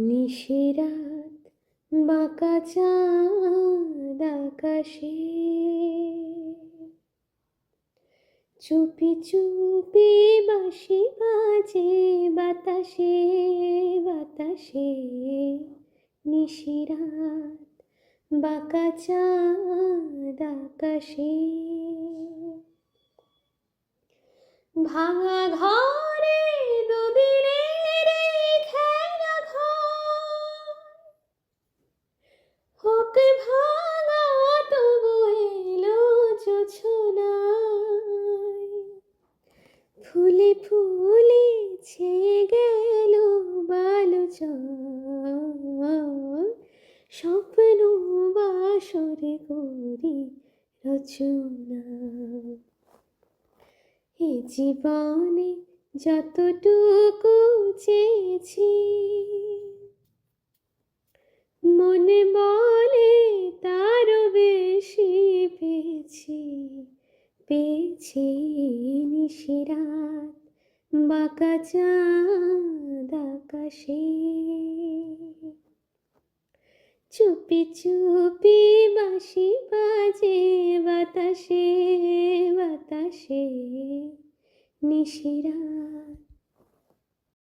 নিশিরাত বাঁকা চাঁদ আকাশে, চুপি চুপি বাঁশি বাজে বাতাসে বাতাসে। নিশিরাত বাঁকা চাঁদ আকাশে, ভাঙা ঘরে দুদিনের এই খেলা ঘর, হোক ভাঙা তবু এলো জোছনায়। ফুলে ফুলে ছেয়ে গেল বালুচর, স্বপ্ন বাসরে করি রচনা। এ জীবনে যতটুকু চেয়েছি, মনে বলে তারও বেশি পেয়েছি পেয়েছি। নিশিরাত বাঁকা চাঁদ আকাশে, চুপি চুপি বাঁশি বাজে বাতাসে বাতাসে। নিশিরাত